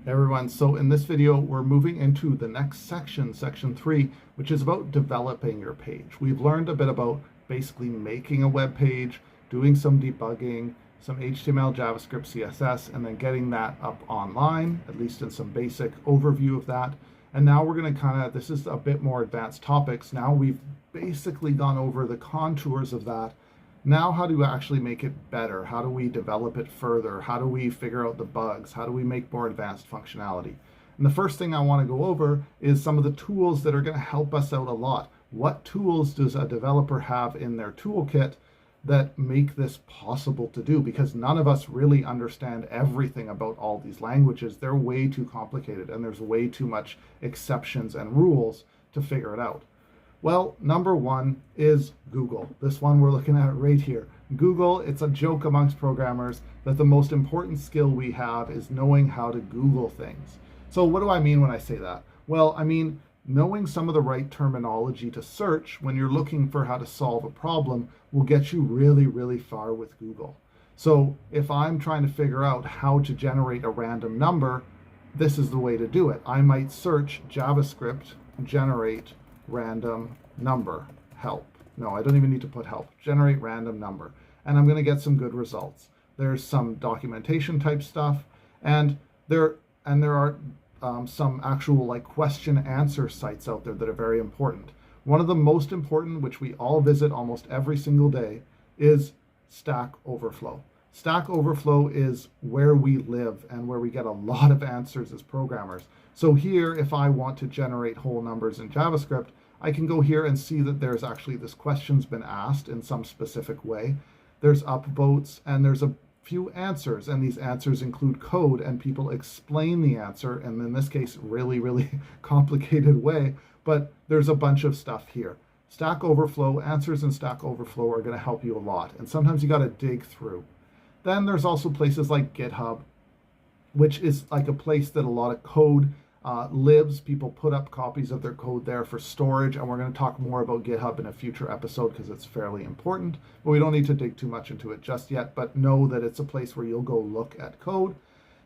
Hey everyone, so in this video we're moving into the next section, section 3, which is about developing your page. We've learned a bit about basically making a web page, doing some debugging, some HTML, JavaScript, CSS, and then getting that up online, at least in some basic overview of that. And now we're going to this is a bit more advanced topics. Now we've basically gone over the contours of that. Now, how do we actually make it better? How do we develop it further? How do we figure out the bugs? How do we make more advanced functionality? And the first thing I want to go over is some of the tools that are going to help us out a lot. What tools does a developer have in their toolkit that make this possible to do? Because none of us really understand everything about all these languages. They're way too complicated and there's way too much exceptions and rules to figure it out. Well, number one is Google. This one we're looking at right here. Google, it's a joke amongst programmers that the most important skill we have is knowing how to Google things. So what do I mean when I say that? Well, I mean knowing some of the right terminology to search when you're looking for how to solve a problem will get you really, really far with Google. So if I'm trying to figure out how to generate a random number, this is the way to do it. I might search JavaScript generate random number help. No, I don't even need to put help. Generate random number. And I'm going to get some good results. There's some documentation type stuff, and there are some actual like question answer sites out there that are very important. One of the most important, which we all visit almost every single day, is Stack Overflow. Stack Overflow is where we live and where we get a lot of answers as programmers. So here, if I want to generate whole numbers in JavaScript, I can go here and see that there's actually this question's been asked in some specific way. There's upvotes and there's a few answers, and these answers include code and people explain the answer, and in this case, really, really complicated way, but there's a bunch of stuff here. Stack Overflow, answers in Stack Overflow are going to help you a lot, and sometimes you got to dig through. Then there's also places like GitHub, which is like a place that a lot of code lives. People put up copies of their code there for storage, and we're going to talk more about GitHub in a future episode because it's fairly important, but we don't need to dig too much into it just yet, but know that it's a place where you'll go look at code.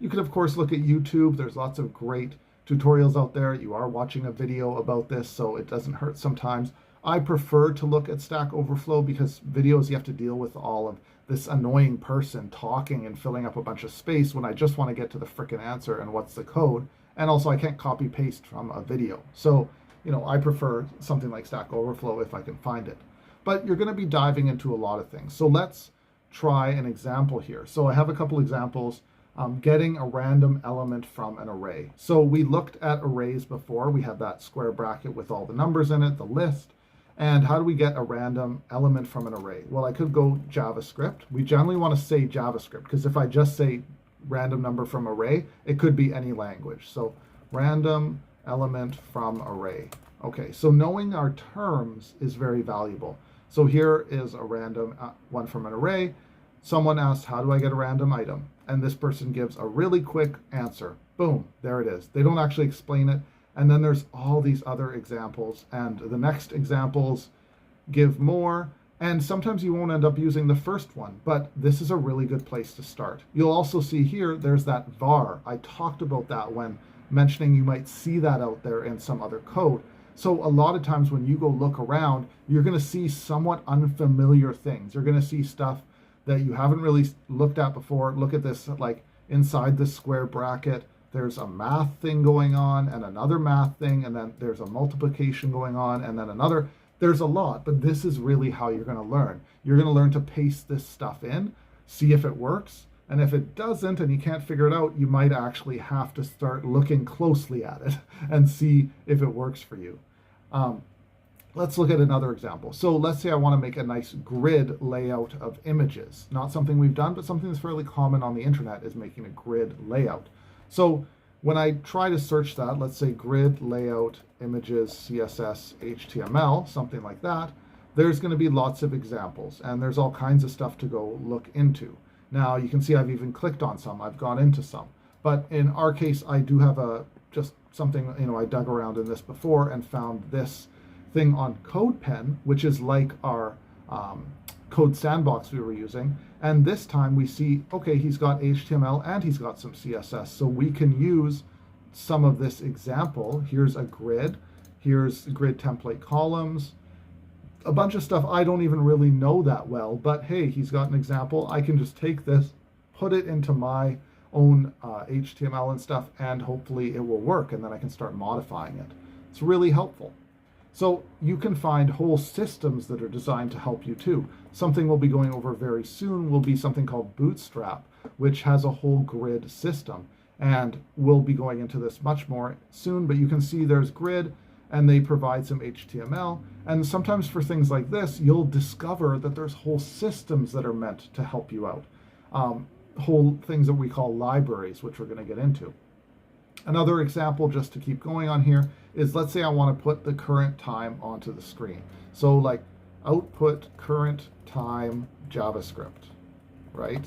You can of course look at YouTube. There's lots of great tutorials out there. You are watching a video about this, so it doesn't hurt sometimes. I prefer to look at Stack Overflow because videos you have to deal with all of this annoying person talking and filling up a bunch of space when I just want to get to the frickin' answer and what's the code. And also I can't copy paste from a video. So, I prefer something like Stack Overflow if I can find it. But you're going to be diving into a lot of things. So let's try an example here. So I have a couple examples. Getting a random element from an array. So we looked at arrays before. We had that square bracket with all the numbers in it, the list. And how do we get a random element from an array? Well, I could go JavaScript. We generally want to say JavaScript because if I just say random number from array, it could be any language. So random element from array. Okay, so knowing our terms is very valuable. So here is a random one from an array. Someone asked, how do I get a random item? And this person gives a really quick answer. Boom, there it is. They don't actually explain it. And then there's all these other examples, and the next examples give more. And sometimes you won't end up using the first one, but this is a really good place to start. You'll also see here, there's that var. I talked about that when mentioning you might see that out there in some other code. So a lot of times when you go look around, you're going to see somewhat unfamiliar things. You're going to see stuff that you haven't really looked at before. Look at this, like inside this square bracket, there's a math thing going on and another math thing, and then there's a multiplication going on and then another. There's a lot, but this is really how you're going to learn. You're going to learn to paste this stuff in, see if it works, and if it doesn't and you can't figure it out, you might actually have to start looking closely at it and see if it works for you. Let's look at another example. So let's say I want to make a nice grid layout of images. Not something we've done, but something that's fairly common on the internet is making a grid layout. So when I try to search that, let's say grid layout images, CSS, HTML, something like that, there's going to be lots of examples, and there's all kinds of stuff to go look into. Now you can see I've even clicked on some, I've gone into some, but in our case, I do have just something, I dug around in this before and found this thing on CodePen, which is like our code sandbox we were using. And this time we see, okay, he's got HTML and he's got some CSS. So we can use some of this example. Here's a grid. Here's grid template columns. A bunch of stuff I don't even really know that well, but hey, he's got an example. I can just take this, put it into my own HTML and stuff, and hopefully it will work, and then I can start modifying it. It's really helpful. So you can find whole systems that are designed to help you too. Something we'll be going over very soon will be something called Bootstrap, which has a whole grid system. And we'll be going into this much more soon, but you can see there's grid, and they provide some HTML. And sometimes for things like this, you'll discover that there's whole systems that are meant to help you out. Whole things that we call libraries, which we're going to get into. Another example, just to keep going on here, is let's say I want to put the current time onto the screen. So like output current time JavaScript, right?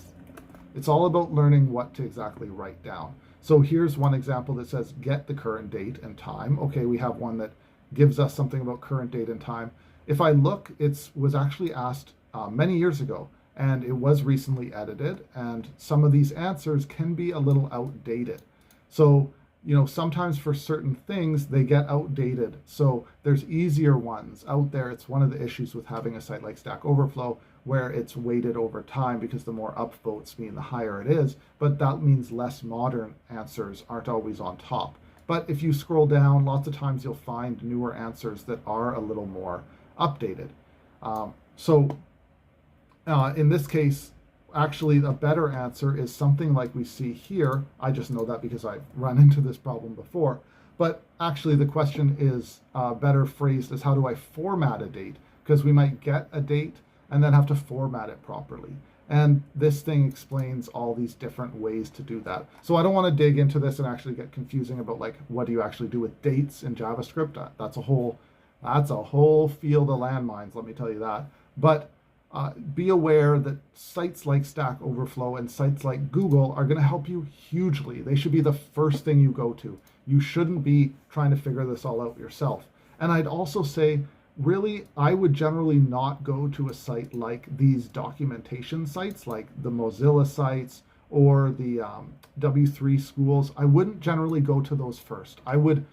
It's all about learning what to exactly write down. So here's one example that says get the current date and time. Okay, we have one that gives us something about current date and time. If I look, it was actually asked many years ago, and it was recently edited, and some of these answers can be a little outdated. So, you know, sometimes for certain things, they get outdated. So there's easier ones out there. It's one of the issues with having a site like Stack Overflow, where it's weighted over time, because the more upvotes mean the higher it is, but that means less modern answers aren't always on top. But if you scroll down, lots of times you'll find newer answers that are a little more updated. In this case, actually a better answer is something like we see here. I just know that because I've run into this problem before. But actually the question is better phrased as how do I format a date? Because we might get a date and then have to format it properly. And this thing explains all these different ways to do that. So I don't want to dig into this and actually get confusing about like what do you actually do with dates in JavaScript. That's a whole field of landmines, let me tell you that. But be aware that sites like Stack Overflow and sites like Google are going to help you hugely. They should be the first thing you go to. You shouldn't be trying to figure this all out yourself. And I'd also say, really, I would generally not go to a site like these documentation sites, like the Mozilla sites or the W3 schools. I wouldn't generally go to those first. I would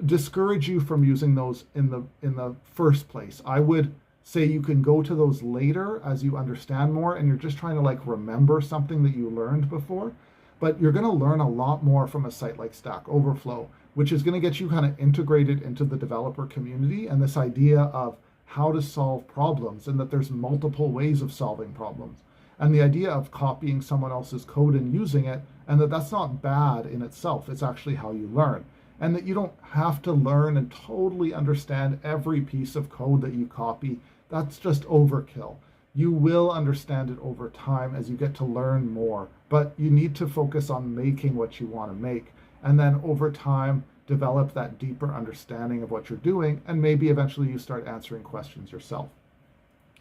discourage you from using those in the first place. I would say you can go to those later as you understand more and you're just trying to like remember something that you learned before. But you're going to learn a lot more from a site like Stack Overflow, which is going to get you kind of integrated into the developer community and this idea of how to solve problems, and that there's multiple ways of solving problems. And the idea of copying someone else's code and using it, and that's not bad in itself. It's actually how you learn. And that you don't have to learn and totally understand every piece of code that you copy. That's just overkill. You will understand it over time as you get to learn more, but you need to focus on making what you want to make. And then over time, develop that deeper understanding of what you're doing, and maybe eventually you start answering questions yourself.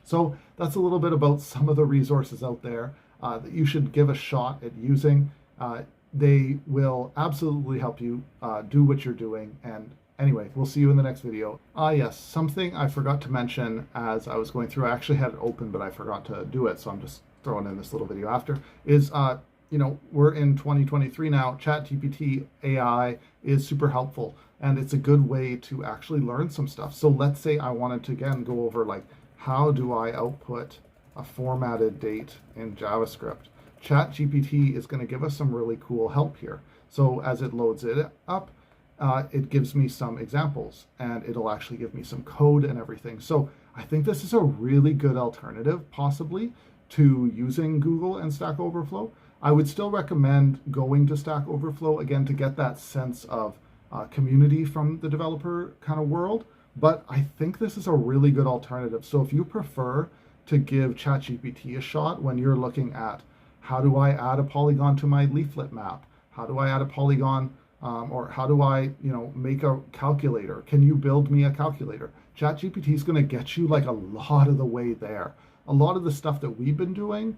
So that's a little bit about some of the resources out there that you should give a shot at using. They will absolutely help you do what you're doing. And anyway, we'll see you in the next video. Yes, something I forgot to mention as I was going through, I actually had it open, but I forgot to do it. So I'm just throwing in this little video after, is, we're in 2023 now. ChatGPT AI is super helpful, and it's a good way to actually learn some stuff. So let's say I wanted to, again, go over like, how do I output a formatted date in JavaScript? ChatGPT is going to give us some really cool help here. So as it loads it up, it gives me some examples, and it'll actually give me some code and everything. So I think this is a really good alternative, possibly, to using Google and Stack Overflow. I would still recommend going to Stack Overflow, again, to get that sense of community from the developer kind of world. But I think this is a really good alternative. So if you prefer to give ChatGPT a shot when you're looking at how do I add a polygon to my leaflet map? How do I add a polygon? Or how do I, make a calculator? Can you build me a calculator? ChatGPT is going to get you like a lot of the way there. A lot of the stuff that we've been doing,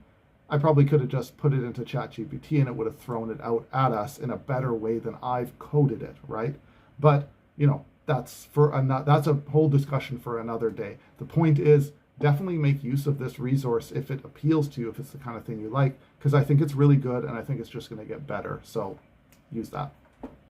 I probably could have just put it into ChatGPT and it would have thrown it out at us in a better way than I've coded it, right? But, that's a whole discussion for another day. The point is, definitely make use of this resource if it appeals to you, if it's the kind of thing you like, because I think it's really good and I think it's just going to get better. So use that.